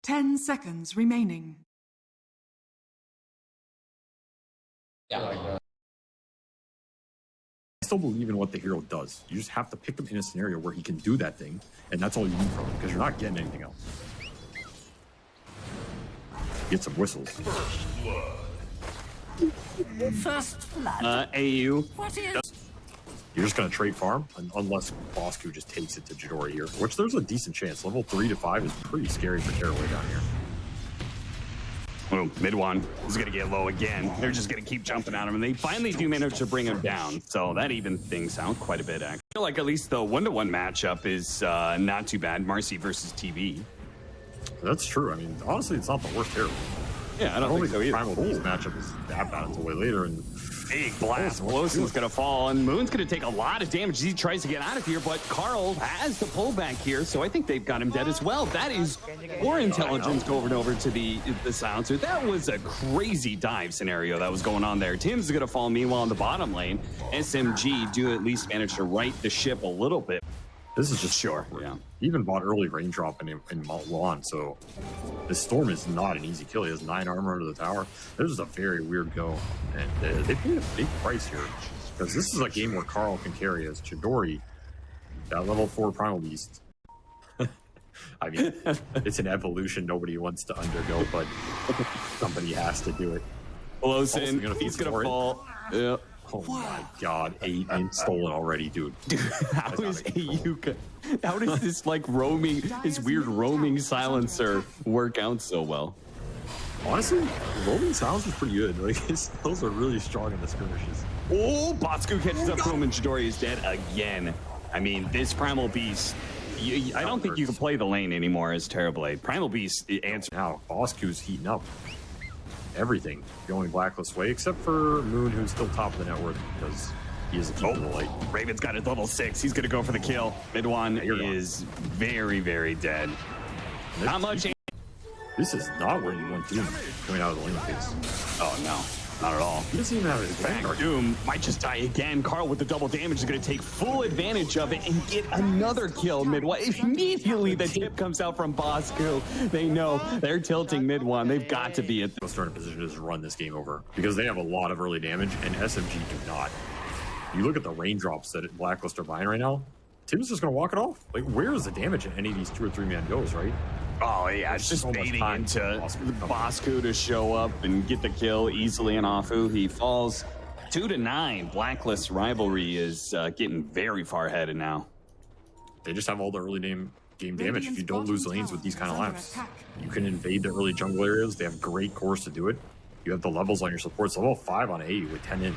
10 seconds remaining. I still believe in what the hero does. You just have to pick him in a scenario where he can do that thing, and that's all you need from him, because you're not getting anything else. Get some whistles. First blood. AU. What is? You're just going to trade farm, unless Bosku just takes it to Chidori here, which there's a decent chance. Level 3 to 5 is pretty scary for Tearaway down here. Oh, mid one is going to get low again. They're just going to keep jumping at him, and they finally do manage to bring him down. So that evens things out quite a bit, actually. I feel like at least the 1-to-1 matchup is not too bad. Marcy versus TV. That's true. I mean, honestly, it's not the worst hero. Yeah, I don't think so either. Primal Beast matchup is that bad until way later, and big blast. Wilson's going to fall, and Moon's going to take a lot of damage as he tries to get out of here, but Carl has the pullback here, so I think they've got him dead as well. That is more intelligence going over to the silencer. That was a crazy dive scenario that was going on there. Tim's going to fall, meanwhile, in the bottom lane. SMG do at least manage to right the ship a little bit. this is just Sure, yeah. He even bought early raindrop in Mount Lawn, so this Storm is not an easy kill. He has 9 armor under the tower. This is a very weird go, and they paid a big price here, because this is a game where Carl can carry as Chidori, that level 4 Primal Beast. I mean, it's an evolution nobody wants to undergo, but somebody has to do it. Wilson, he's gonna fall. Yeah. Oh my god, 8 and stolen already, dude. How is AU? How does this like roaming, this weird roaming silencer work out so well? Honestly, roaming silence is pretty good. Like his skills are really strong in the skirmishes. Oh, Botsku catches up to him and Chidori is dead again. I mean, this Primal Beast, I don't think you can play the lane anymore as Terrorblade. Primal Beast answer. Now, Bosku's heating up. Everything going Blacklist way, except for Moon, who's still top of the net worth because he is a keeper of the light. Raven's got his level 6. He's going to go for the kill. Midwan is very, very dead. Not much. This is not where you want Doom coming out of the lane phase. Oh, no. Not at all. He doesn't even have his Vanguard. Doom might just die again. Carl with the double damage is going to take full advantage of it and get another kill midway. Immediately the tip comes out from Bosku. They know they're tilting mid one. They've got to be at They'll start in a position to just run this game over because they have a lot of early damage and SMG do not. You look at the raindrops that Blacklist are buying right now, Tim's just going to walk it off. Like, where is the damage in any of these 2 or 3 man goes, right? Oh, yeah, it's just baiting into Bosku to show up and get the kill easily on Afu. He falls 2-9. Blacklist rivalry is getting very far ahead now. They just have all the early game damage. If you don't lose lanes with these kind of laps, you can invade the early jungle areas. They have great cores to do it. You have the levels on your supports. Level 5 on 8 with 10 in.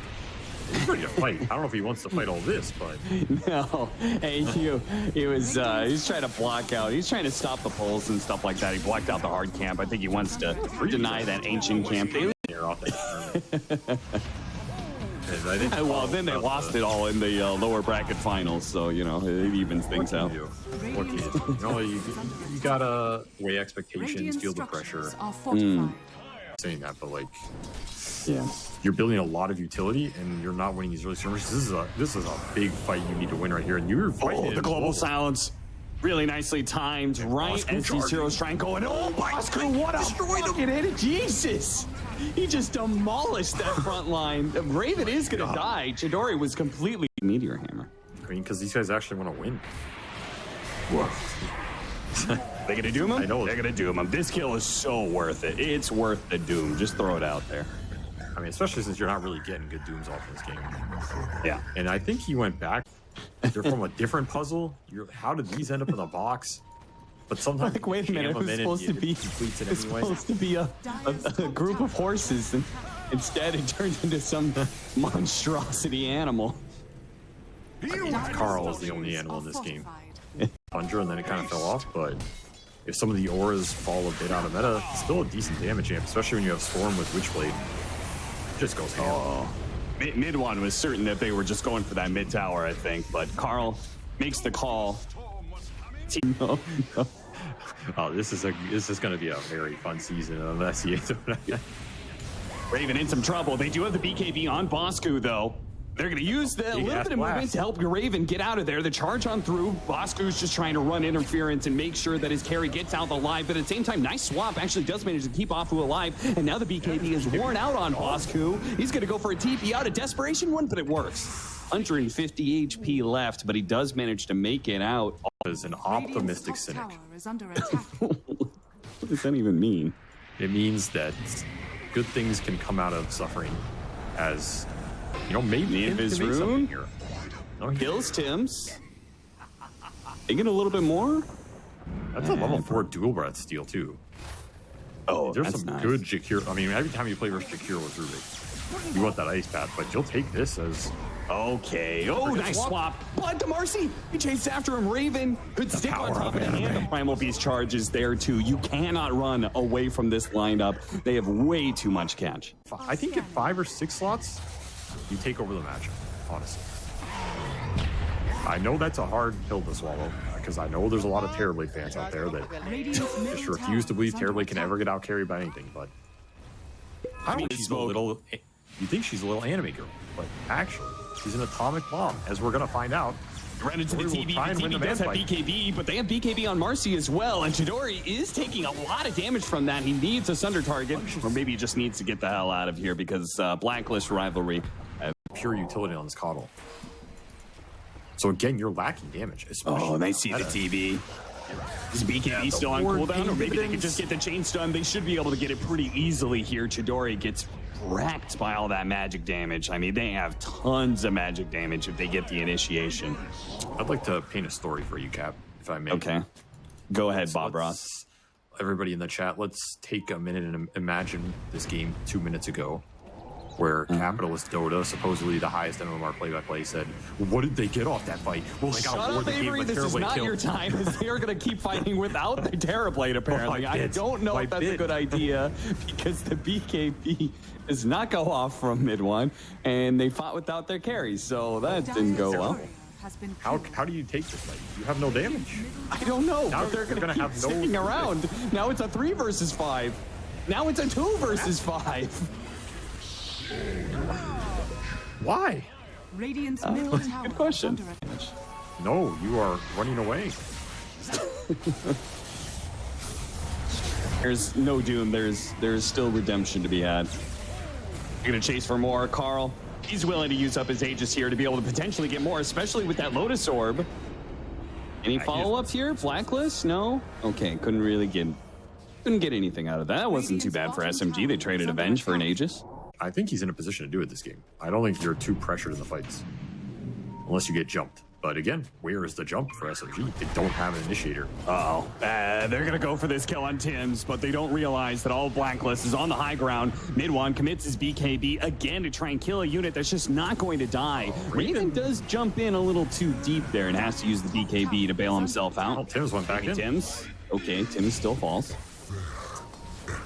He's ready to fight. I don't know if he wants to fight all this, but no. Hey, he was trying to block out. He's trying to stop the pulls and stuff like that. He blocked out the hard camp. I think he wants to deny that ancient camp. Well, then they lost it all in the lower bracket finals, so you know it evens things out. What can you do? You know, you gotta weigh expectations, feel the pressure. Saying that, but like, yeah. You're building a lot of utility, and you're not winning these early skirmishes. This is a big fight you need to win right here, and you're fighting. Oh, the global silence, really nicely timed, right as these heroes try and go in. Oh, Bosku, what a fucking hit! Jesus, he just demolished that front line. Raven is gonna die. Chidori was completely Meteor Hammer. I mean, because these guys actually want to win. They gonna doom him? I know. They're gonna doom him. This kill is so worth it. It's worth the doom. Just throw it out there. I mean, especially since you're not really getting good dooms off in this game. Yeah. And I think he went back. They're from a different puzzle. How did these end up in the box? But sometimes like, wait a minute, it was supposed to be a group of horses, and instead it turned into some monstrosity animal. I mean, Carl is the only animal in this game. Thunder, and then it kind of fell off, but if some of the auras fall a bit out of meta, it's still a decent damage amp, especially when you have Storm with Witchblade. It just goes ham. Oh. Mid one was certain that they were just going for that mid tower, I think, but Carl makes the call. No. Oh, this is going to be a very fun season of SEA. Raven in some trouble. They do have the BKB on Bosku, though. They're going to use the little bit of movement blast. to help Raven get out of there. The charge on through. Bosku's just trying to run interference and make sure that his carry gets out alive. But at the same time, nice swap actually does manage to keep Afu alive. And now the BKB is worn out on Bosku. He's going to go for a TP out. A desperation one, but it works. 150 HP left, but he does manage to make it out. Is an optimistic cynic. Tower is under attack. What does that even mean? It means that good things can come out of suffering, as you know, maybe Need Tim his can make something rune? here. No, he Kills Tim's. They get a little bit more. That's a level 4 dual breath steal too. Oh, There's that's some nice. good Jakir. I mean, every time you play versus Jakir with Rubik, you want that ice path, but you'll take this as Okay. Oh, nice swap. But the Marcy, he chases after him. Raven could stick on top of it. And the Primal Beast charge is there too. You cannot run away from this lineup. They have way too much catch. I think at 5 or 6 slots, you take over the matchup, honestly. I know that's a hard pill to swallow, because I know there's a lot of Terrorblade fans out there that just refuse to believe Terrorblade can ever get out carried by anything, but I mean, she's a little, you think she's a little anime girl, but actually, she's an atomic bomb, as we're gonna find out. Right into the Chidori will TV. try and The win TV the does man have fight. BKB, but they have BKB on Marcy as well. And Chidori is taking a lot of damage from that. He needs a Sunder target, or maybe he just needs to get the hell out of here because Blacklist rivalry. Pure utility on this coddle. So again, you're lacking damage. Oh, and they see the TV. Is BKB still on ward cooldown, or maybe they can dividends. just get the chain stun? They should be able to get it pretty easily here. Chidori gets wrecked by all that magic damage. I mean, they have tons of magic damage if they get the initiation. I'd like to paint a story for you, Cap, if I may. Okay. Go ahead, So Bob Ross. let's- Everybody in the chat, let's take a minute and imagine this game 2 minutes ago, where capitalist Dota, supposedly the highest MMR play-by-play, said, what did they get off that fight? Well, they got Shut war up, the game Avery. with This is Terrorblade not kill. your time. As they are going to keep fighting without the Terrorblade, apparently. My I bid. don't know My if that's a bid. good idea because the BKB does not go off from mid one, and they fought without their carries, so that didn't go well. How do you take this fight? You have no damage. I don't know, Now but they're you're going to gonna keep have no- sticking around. Now it's a 3 versus 5. Now it's a 2 versus 5. Why? Radiant's middle tower Good question. is under attack. No, you are running away. There's no doom. There's still redemption to be had. You're gonna chase for more. Carl, he's willing to use up his Aegis here to be able to potentially get more, especially with that Lotus Orb. Any follow-ups here? Blacklist? No? Okay, couldn't get anything out of that. Wasn't too bad for SMG. They traded Avenge for an Aegis. I think he's in a position to do it this game. I don't think you're too pressured in the fights. Unless you get jumped. But again, where is the jump for SMG? They don't have an initiator. Uh-oh. They're going to go for this kill on Tim's, but they don't realize that all Blacklist is on the high ground. Mid one commits his BKB again to try and kill a unit that's just not going to die. Raven does jump in a little too deep there and has to use the BKB to bail himself Oh, out. Tim's went back in. Tim's. Okay, Tim's still falls.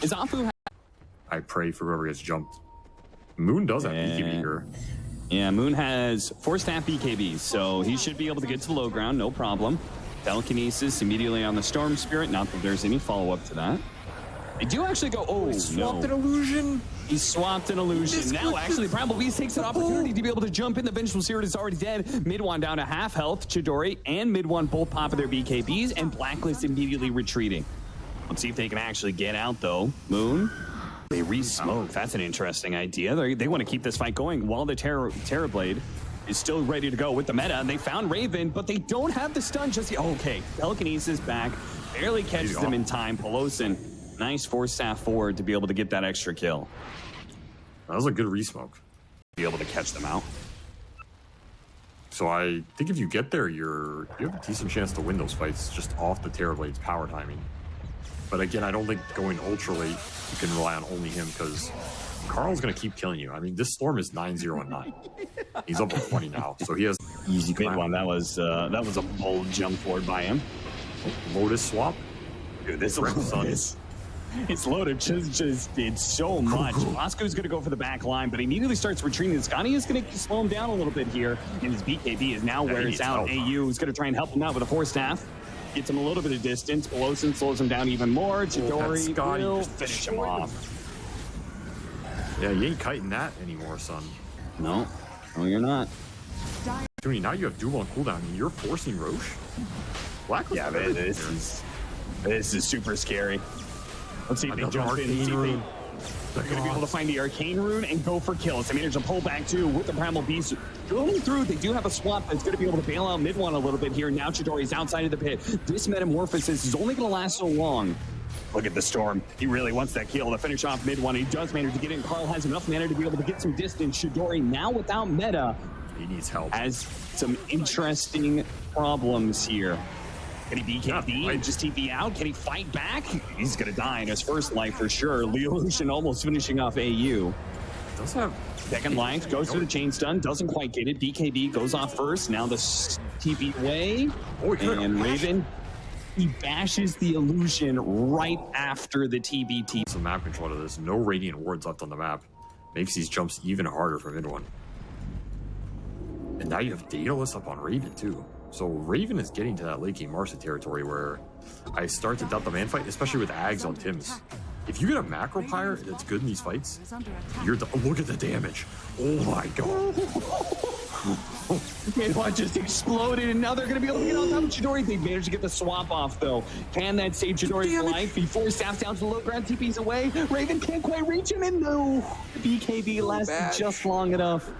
Is Afu... I pray for whoever gets jumped. Moon does have BKB here. Yeah, Moon has 4-staff BKBs, so he should be able to get to the low ground, no problem. Telekinesis immediately on the Storm Spirit, not that there's any follow-up to that. They do actually go, oh, Swapped an no. illusion. He swapped an illusion. Now, actually, Primal Beast takes an opportunity to be able to jump in. The Vengeful Spirit is already dead. Mid one down to half health. Chidori and Mid one both pop of their BKBs, and Blacklist immediately retreating. Let's see if they can actually get out, though. Moon. They re-smoke. That's an interesting idea. They want to keep this fight going while the Terrorblade is still ready to go with the meta. And they found Raven, but they don't have the stun just yet. Okay, Telekinesis back. Barely catches them in time. Pelosin, nice 4-staff forward to be able to get that extra kill. That was a good resmoke. Be able to catch them out. So I think if you get there, you have a decent chance to win those fights just off the Terrorblade's power timing. But again, I don't think going ultra late, you can rely on only him because Carl's going to keep killing you. I mean, this Storm is 9-0-9. He's up to 20 now, so he has easy Mid climb. one, that was a bold jump forward by him. Lotus swap. Dude, this Correct, son. it's loaded. Just did so much. Bosco's going to go for the back line, but he immediately starts retreating. Scotty is going to slow him down a little bit here, and his BKB is now where it's out. AU is going to try and help him out with a 4-staff. Gets him a little bit of distance. Pelosin slows him down even more. Chidori will finish him off. Yeah, you ain't kiting that anymore, son. No. No, you're not. Tony, now you have dual on cooldown and you're forcing Roche? BLACKLIST. Yeah, man, this is super scary. Let's see if they jump in. See if they're going to be able to find the arcane rune and go for kills. They manage to pull back too with the primal beast going through. They do have a swap that's going to be able to bail out mid one a little bit here. Now Chidori's outside of the pit. This metamorphosis is only going to last so long. Look at the Storm. He really wants that kill to finish off mid one. He does manage to get in. Carl has enough mana to be able to get some distance. Chidori now without meta. He needs help. Has some interesting problems here. Can he BKB and just TP out? Can he fight back? He's gonna die in his first life for sure. Leolution almost finishing off AU. Does have second life, goes for the chain stun, doesn't quite get it. BKB goes off first. Now the TP away. And Raven, he bashes the illusion right after the TBT. Some map control of this. No radiant wards left on the map. Makes these jumps even harder for mid one. And now you have Daedalus up on Raven too. So Raven is getting to that late game Marsa territory where I start to doubt the man fight, especially with Ags on Tims. If you get a macro pyre that's good in these fights, you're look at the damage. Oh my god. One just exploded, and now they're going to be able to get on top of Chidori. They managed to get the swap off, though. Can that save Chidori's life before Staff's down to the low ground? TP's away. Raven can't quite reach him, and no. BKB lasted just long enough.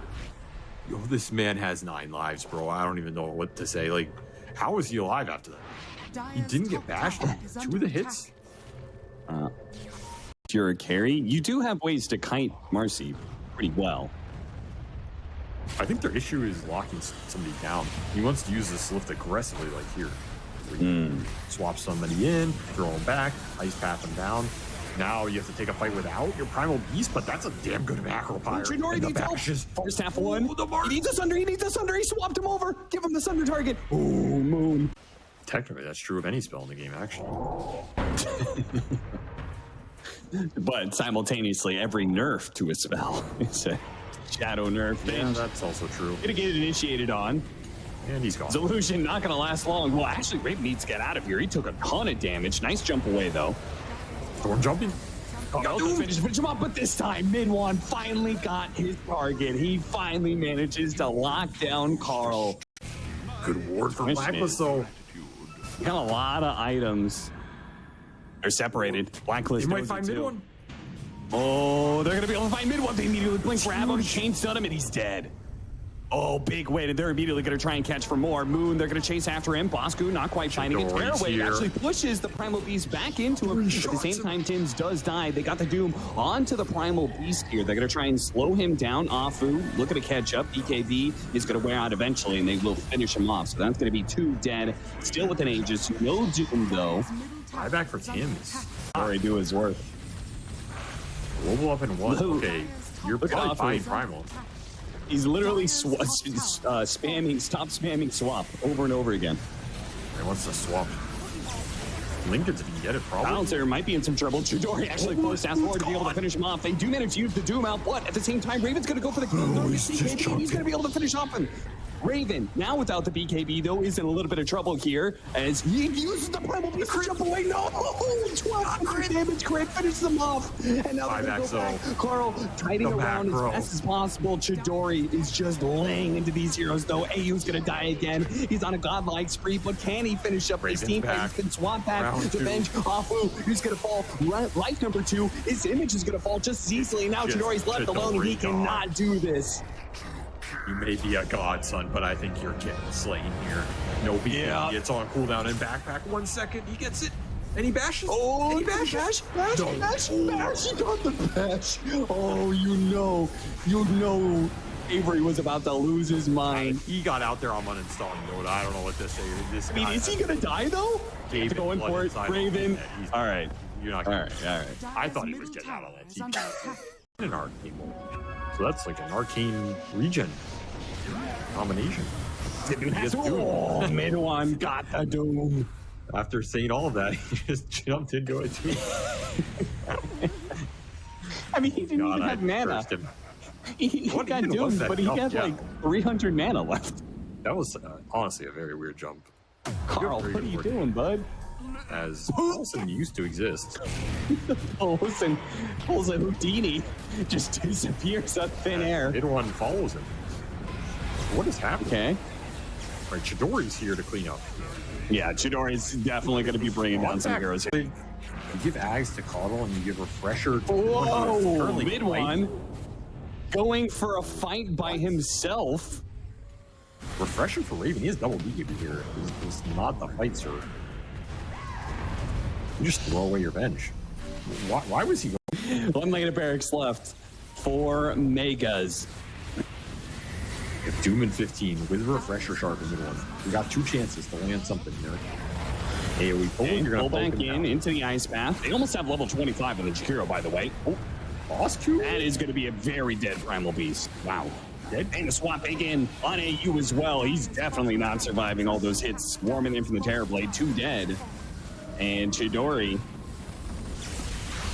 Yo, this man has 9 lives, bro. I don't even know what to say. Like, how is he alive after that? He didn't get bashed. 2 of the hits. If you're a carry, you do have ways to kite Marcy pretty well. I think their issue is locking somebody down. He wants to use this lift aggressively, like here. Where you swap somebody in, throw him back, ice path him down. Now you have to take a fight without your primal beast, but that's a damn good macro pyre. Chidori needs help. First half one. He needs a Sunder. He needs a Sunder. He swapped him over. Give him the Sunder target. Oh, Moon. Technically, that's true of any spell in the game, actually. But simultaneously, every nerf to a spell is a shadow nerf. Yeah, that's also true. Gonna get it initiated on. And he's gone. Illusion not gonna last long. Well, actually, Raven needs to get out of here. He took a ton of damage. Nice jump away, though. Storm jumping. Finish him up, but this time, Min1 finally got his target. He finally manages to lock down Carl. Good ward for BLACKLIST, though. Got a lot of items. They're separated. BLACKLIST. They might find mid one. Oh, they're gonna be able to find mid one. They immediately blink, grab him, chain stun him, and he's dead. Oh, big win, and they're immediately going to try and catch for more. Moon, they're going to chase after him. Bosku not quite finding it. Tearaway actually pushes the Primal Beast back into him. At the same time, Tims does die. They got the Doom onto the Primal Beast here. They're going to try and slow him down. Afu looking to catch up. BKB is going to wear out eventually, and they will finish him off. So that's going to be 2 dead. Still within Aegis. No Doom, though. Buyback for Tims. Already do his work. Global up in 1. Okay, you're probably buying Primal. He's literally spamming, stop spamming swap over and over again. He wants to swap. Lincoln's if you can get it, probably. Balancer might be in some trouble. Chidori actually close fast forward to be able to finish him off. They do manage to use the Doom out, but at the same time, Raven's going to go for the kill. He's going to be able to finish off him. Raven, now without the BKB, though, is in a little bit of trouble here as he uses the Primal Beast to jump away. No! 12 damage crit, finishes them off. And now they're going to go back. Carl fighting around as best as possible. Chidori is just laying into these heroes, though. AU's going to die again. He's on a godlike spree, but can he finish up his team? He's been swapped back to bench. Afu, who's going to fall. Life number 2, his image is going to fall just as easily. Now Chidori's left alone, and he cannot do this. You may be a godson, but I think you're getting slain here. No BKB, it's on cooldown and backpack. 1 second, he gets it, and he bashes. Oh, he bash! He got the bash. Oh, you know, Avery was about to lose his mind. He got out there on uninstalling Dota. I don't know what to say. I mean, is he gonna die though? He's going for it, Raven. All right, you're not. All right. I thought he was getting out of that team. An arcane mode. So that's like an arcane regen combination. Oh, mid one got the Doom. After saying all of that, he just jumped into it too. I mean, he didn't even have mana. He got Doomed, but he had like 300 mana left. That was honestly a very weird jump. Carl, what are you doing, bud? As Olsen used to exist. Olsen Houdini just disappears up thin air. Mid one follows him. What is happening? Okay. All right, Chidori's here to clean up. Yeah, Chidori's definitely going to be bringing down some heroes here. You give Ags to Coddle and you give Refresher to Whoa, mid one. Going for a fight by himself. Refresher for Raven, he has double DP here. It's not the fight, sir. You just throw away your bench. Why was he going? 1 lane of barracks left. 4 megas. If Doom in 15 with Refresher Sharp in mid one. We got 2 chances to land something here. AoE pull, you're pull gonna back in into the ice path. They almost have level 25 on the Jakiro, by the way. Oh, Boss Q? that is going to be a very dead Primal Beast. Wow. Dead. And the swap back in on AU as well. He's definitely not surviving all those hits. Swarming in from the Terror Blade. 2 dead. And Chidori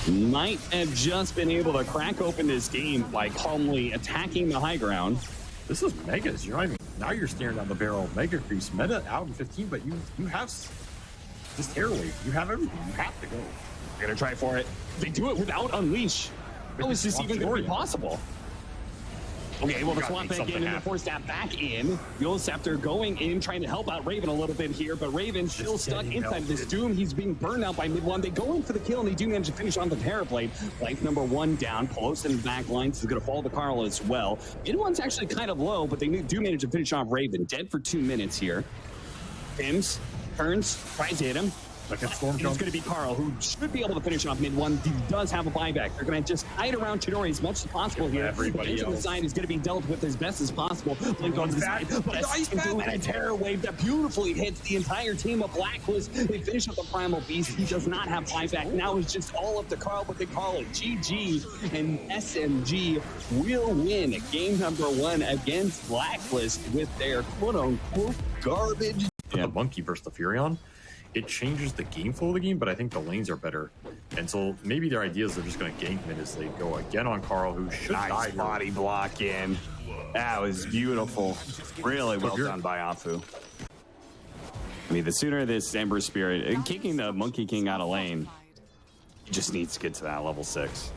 might have just been able to crack open this game by calmly attacking the high ground. This is megas. You're not even, now you're staring down the barrel of mega creeps. Meta out in 15, but you have this Terror Wave. You have everything. You have to go. They're gonna try for it. They do it without Unleash. How is this even gonna be possible? Okay, well, the swap back in and the force snap back in. Yolscepter going in, trying to help out Raven a little bit here, but Raven still stuck inside this Doom. He's being burned out by mid one. They go in for the kill, and they do manage to finish on the Terror Blade. Life number 1 down. Pelosi in the back lines is going to fall to Carl as well. Mid one's actually kind of low, but they do manage to finish off Raven. Dead for 2 minutes here. Pims, turns, tries to hit him. It's going to be Carl, who should be able to finish off mid one. He does have a buyback. They're going to just hide around Chidori as much as possible here. Everybody else. The side is going to be dealt with as best as possible. Blink on the side, but and a Terror Wave that beautifully hits the entire team of Blacklist. They finish up the Primal Beast. He does not have buyback. Now it's just all up to Carl, but they call it GG, and SMG will win game number 1 against Blacklist with their quote-unquote garbage. The Monkey versus the Furion. It changes the game flow of the game, but I think the lanes are better. And so maybe their idea is they're just going to gank mid as they go again on Carl, who should die. Body block in. That was beautiful. Really well done by Afu. I mean, the sooner this Ember Spirit, kicking the Monkey King out of lane, he just needs to get to that level 6.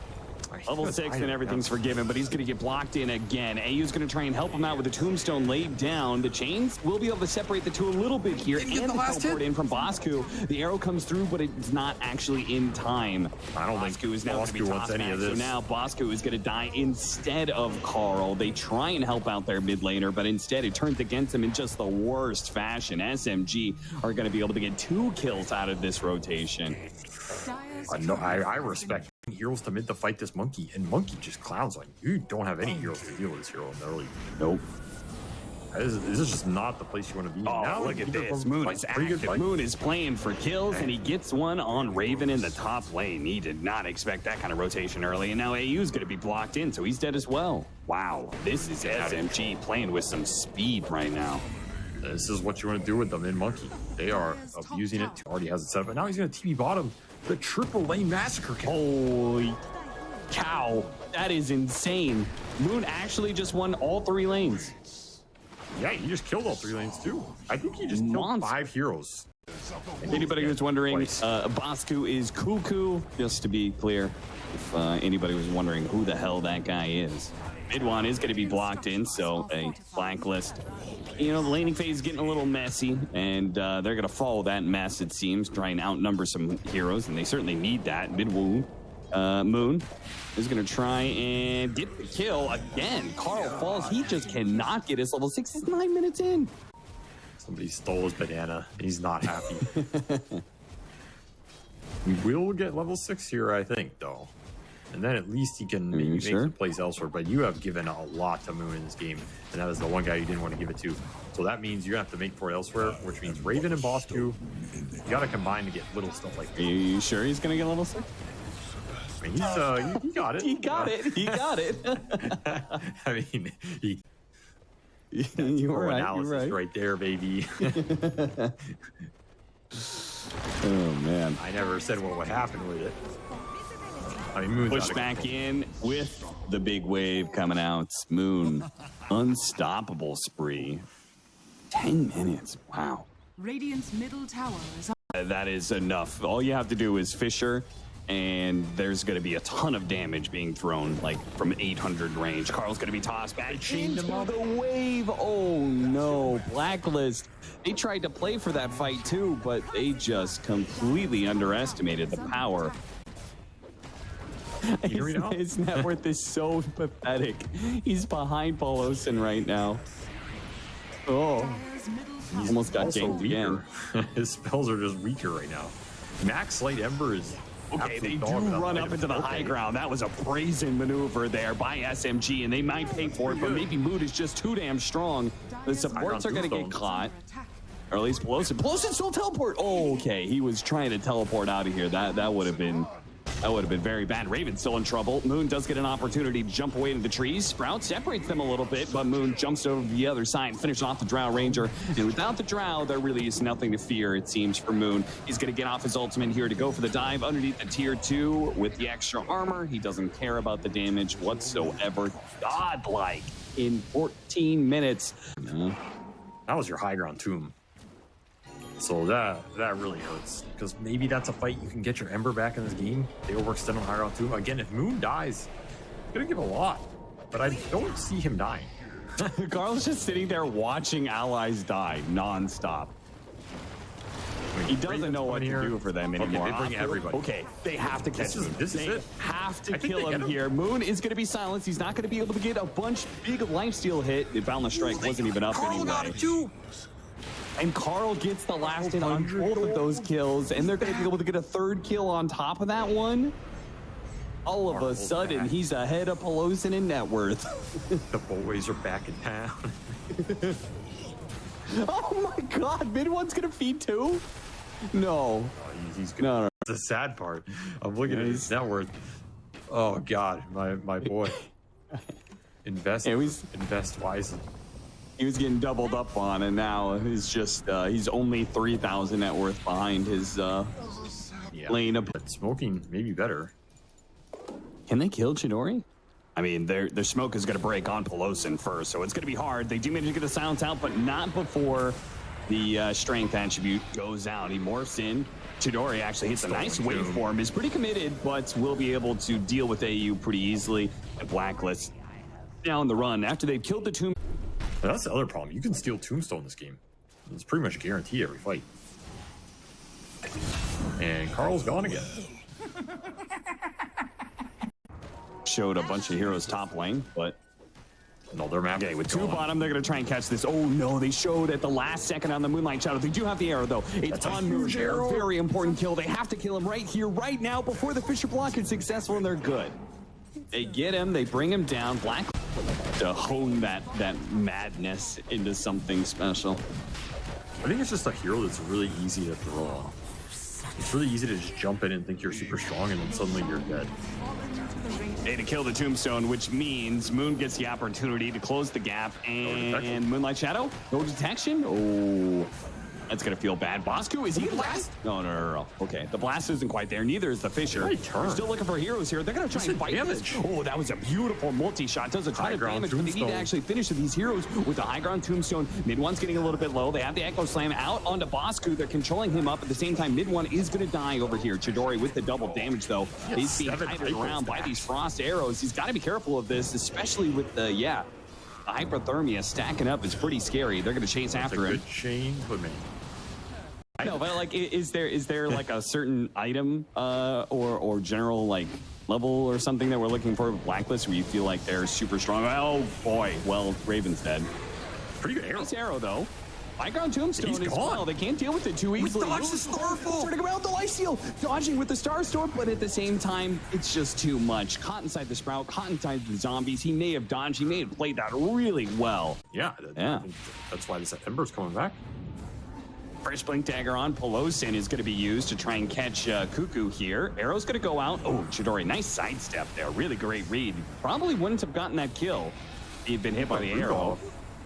Level 6 and everything's forgiven, but he's going to get blocked in again. AU's going to try and help him out with the tombstone laid down. The chains will be able to separate the two a little bit here. And the teleport in from Bosku. The arrow comes through, but it's not actually in time. I don't think Bosku is now going to be tossed back. So now Bosku is going to die instead of Carl. They try and help out their mid laner, but instead it turns against him in just the worst fashion. SMG are going to be able to get 2 kills out of this rotation. I respect heroes to mid to fight this Monkey, and Monkey just clowns like you don't have any heroes to deal with this hero in the early. Nope. This is just not the place you want to be. Oh, now, look at this. Moon is active. Moon is playing for kills, and he gets one on Raven in the top lane. He did not expect that kind of rotation early, and now AU's going to be blocked in, so he's dead as well. Wow, this is SMG playing with some speed right now. This is what you want to do with them in Monkey. They are abusing it. Already has it set up, but now he's going to TP bottom. The triple lane massacre. Holy cow. That is insane. Moon actually just won all 3 lanes. Yeah, he just killed all 3 lanes too. I think he just killed 5 heroes. Anybody who's wondering, Bosku is Cuckoo, just to be clear, if anybody was wondering who the hell that guy is. Mid one is going to be blocked in, so a Blacklist. You know, the laning phase is getting a little messy, and they're going to follow that mess, it seems, try and outnumber some heroes, and they certainly need that. Moon is going to try and get the kill again. Carl falls. He just cannot get his level 6. It's 9 minutes in. Somebody stole his banana. He's not happy. We will get level 6 here, I think, though. And then at least he can maybe make the plays elsewhere. But you have given a lot to Moon in this game, and that was the one guy you didn't want to give it to. So that means you're going to have to make for it elsewhere, which means Raven and Bosku, you got to combine to get little stuff like that. Are you sure he's going to get level 6? I mean, he got it. He got it. He got it. I mean, you're right. Right there, baby. Oh, man. I never said what would happen with it. I mean, Moon's push back in with the big wave coming out. Moon, unstoppable spree. 10 minutes. Wow. Radiant's middle tower is up. That is enough. All you have to do is Fisher and there's going to be a ton of damage being thrown, like from 800 range. Carl's going to be tossed back into the wave. Oh no, Blacklist. They tried to play for that fight too, but they just completely underestimated the power. His net worth is so pathetic. He's behind Polosin right now. Oh, he almost got ganked again. His spells are just weaker right now. Max Light Ember is okay. They do run up into the high ground. That was a brazen maneuver there by SMG, and they might pay for it, but maybe Mood is just too damn strong. The supports are going to get caught. Or at least Polosin still teleport. Oh, okay. He was trying to teleport out of here. That would have been very bad. Raven's still in trouble. Moon does get an opportunity to jump away into the trees. Sprout separates them a little bit, but Moon jumps over the other side and finishes off the Drow Ranger. And without the Drow, there really is nothing to fear, it seems, for Moon. He's going to get off his ultimate here to go for the dive underneath the tier 2 with the extra armor. He doesn't care about the damage whatsoever. Godlike in 14 minutes. That was your high ground tomb. So that really hurts, because maybe that's a fight you can get your Ember back in this game. They overextend on high ground tomb. Again, if Moon dies, it's gonna give a lot, but I don't see him dying. Carl's just sitting there watching allies die nonstop. He doesn't know what to do for them anymore. They bring everybody. Okay, they have to catch him. This is it. Have to kill him here. Moon is going to be silenced. He's not going to be able to get a big lifesteal hit. The Boundless Strike wasn't even up anyway. Got it too. And Carl gets the last hit on both of those kills, and they're going to be able to get a third kill on top of that one. All of a sudden, he's ahead of Polosin in net worth. The boys are back in town. Oh my God, mid one's going to feed too? No. He's gonna. No. That's the sad part. I'm looking at his net worth. Oh God, my boy. Invest wisely. He was getting doubled up on, and now he's just he's only 3,000 net worth behind his lane. But smoking maybe better. Can they kill Chidori? I mean, their smoke is going to break on Polosin first, so it's going to be hard. They do manage to get the silence out, but not before the strength attribute goes out. He morphs in. Chidori actually hits a nice waveform. Is pretty committed, but will be able to deal with AU pretty easily. And Blacklist down the run after they've killed the tomb. That's the other problem. You can steal Tombstone in this game. It's pretty much a guarantee every fight. And Carl's gone again. Showed a bunch of heroes top lane, but no, they're mad. Okay, with two bottom, they're going to try and catch this. Oh no, they showed at the last second on the Moonlight Shadow. They do have the arrow though. It's on Moon. Very important kill. They have to kill him right here, right now, before the Fisher block is successful, and they're good. They get him. They bring him down. Black to hone that madness into something special. I think it's just a hero that's really easy to throw off. It's really easy to just jump in and think you're super strong, and then suddenly you're dead. Hey, to kill the Tombstone, which means Moon gets the opportunity to close the gap, and Moonlight Shadow, no detection. Oh, that's gonna feel bad. Bosku, is he last? No. Okay, the blast isn't quite there. Neither is the Fisher. We're still looking for heroes here. They're gonna try and fight this. Oh, that was a beautiful multi-shot. Does a ton of damage, but they need to actually finish these heroes with the high ground Tombstone. Mid one's getting a little bit low. They have the Echo Slam out onto Bosku. They're controlling him up. At the same time, mid one is gonna die over here. Chidori with the double damage though. He's being tied around by these frost arrows. He's got to be careful of this, especially with the hypothermia stacking up is pretty scary. They're gonna chase after him. Good chain, but man. No, but like, is there like a certain item or general like level or something that we're looking for with Blacklist where you feel like they're super strong? Oh boy, well, Raven's dead. Pretty good arrow. Nice arrow though. High ground Tombstone as well. They can't deal with it too easily. Dodge the Starfall. Turning around the lifesteal, dodging with the Starstorm, but at the same time, it's just too much. Caught inside the Sprout, caught inside the zombies. He may have dodged. He may have played that really well. Yeah. That's why this Ember's coming back. Fresh Blink Dagger on Polosin is going to be used to try and catch Cuckoo here. Arrow's going to go out. Oh, Chidori, nice sidestep there. Really great read. Probably wouldn't have gotten that kill if he'd been hit by the arrow.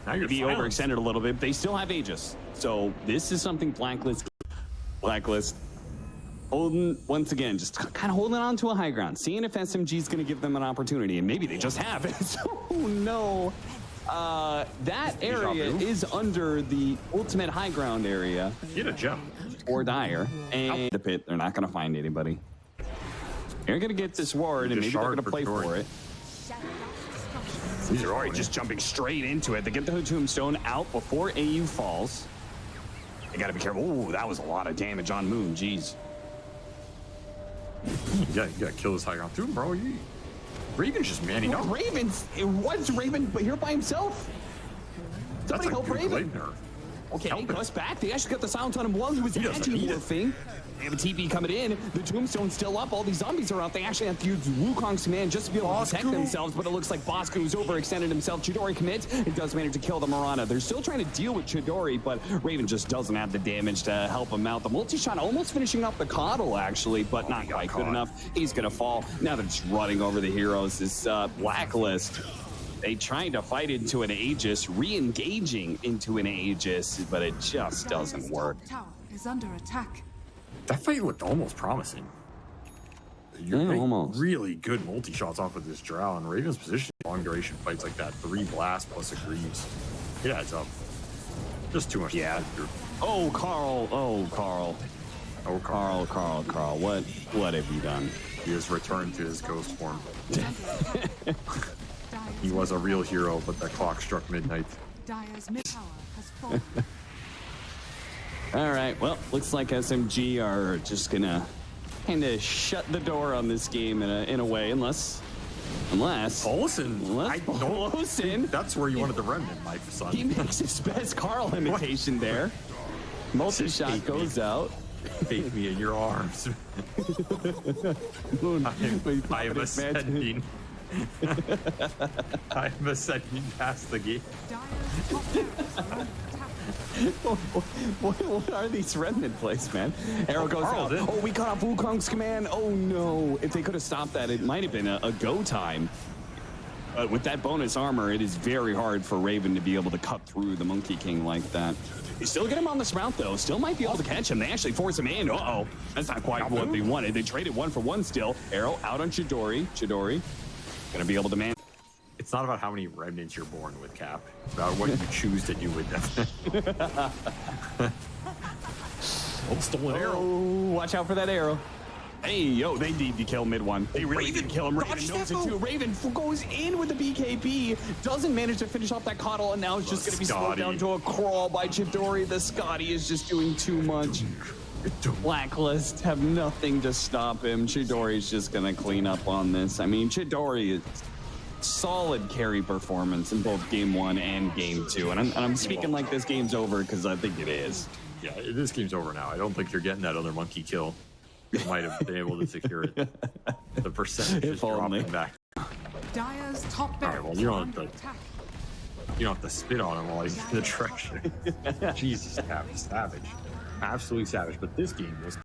Maybe overextended a little bit. They still have Aegis. So this is something Blacklist holding, once again, just kind of holding on to a high ground. Seeing if SMG is going to give them an opportunity. And maybe they just have it. So, no. That area is under the ultimate high ground area. Get a gem. Or Dire. And the pit, they're not going to find anybody. They're gonna get this ward, and maybe they're gonna play for it. These are Already just jumping straight into it. They get the tombstone out before AU falls. They gotta be careful. Ooh, that was a lot of damage on Moon. Jeez. Yeah, you gotta kill this high ground too, bro. Raven's just manning up. What's Raven here by himself? That's Somebody a help good Raven. blade nerf. Okay, Help he him. goes back. They actually got the silence on him while he was doesn't need it. anti-morphing. They have a TP coming in. The tombstone's still up. All these zombies are out. They actually have to use Wukong's command just to be able to protect themselves, but it looks like Bosku's overextended himself. Chidori commits. It does manage to kill the Mirana. They're still trying to deal with Chidori, but Raven just doesn't have the damage to help him out. The multi-shot almost finishing up the Coddle, actually, but not quite good enough. He's going to fall. Now they're just running over the heroes. This Blacklist, they trying to fight into an Aegis, re-engaging into an Aegis, but it just doesn't work. Tower is under attack. That fight looked almost promising. You're making almost. really good multi-shots off of this Drow, and Raven's position long duration fights like that. 3 blasts plus a Greaves. It adds up. Just too much to fight through. Oh, Carl. Oh, Carl. Oh, Carl. Carl. What have you done? He has returned to his ghost form. Dyer's He was a real hero, but the clock struck midnight. mid tower has fallen. All right, well, looks like SMG are just gonna kind of shut the door on this game in a way, unless Paulson, I don't Paulson, think that's where you wanted the remnant, my son. he makes his best Carl imitation there. Multi-shot goes out. Take me in your arms. I'm ascending. I'm ascending past the gate. Dyer's top barracks are under attack. What are these remnant plays, man? Arrow goes Carl out. did. Oh, we cut off Wukong's command. Oh no! If they could have stopped that, it might have been a go time. But with that bonus armor, it is very hard for Raven to be able to cut through the Monkey King like that. They still get him on the sprout, though. Still might be able to catch him. They actually force him in. Uh-oh. That's not quite what they wanted. They traded 1 for 1 still. Arrow out on Chidori. Chidori gonna be able to man. It's not about how many remnants you're born with, Cap. It's about what you choose to do with them. Oh, stolen arrow. Oh, watch out for that arrow. Hey, yo, they need to kill mid one. They really did kill him. Raven knows it too. Raven goes in with the BKB, doesn't manage to finish off that Coddle, and now it's just going to be slowed down to a crawl by Chidori. The Scotty is just doing too much. Blacklist have nothing to stop him. Chidori's just going to clean up on this. I mean, Chidori is solid carry performance in both game 1 and game 2, and I'm speaking like this game's over because I think it is. Yeah, this game's over now. I don't think you're getting that other monkey kill. You might have been able to secure it. The percentage is dropping back. Dyer's top All right, barracks well, you are don't under have to. attack. You don't have to spit on him while he's in the treasure. Jesus, Cap, savage. Absolutely savage. But this game was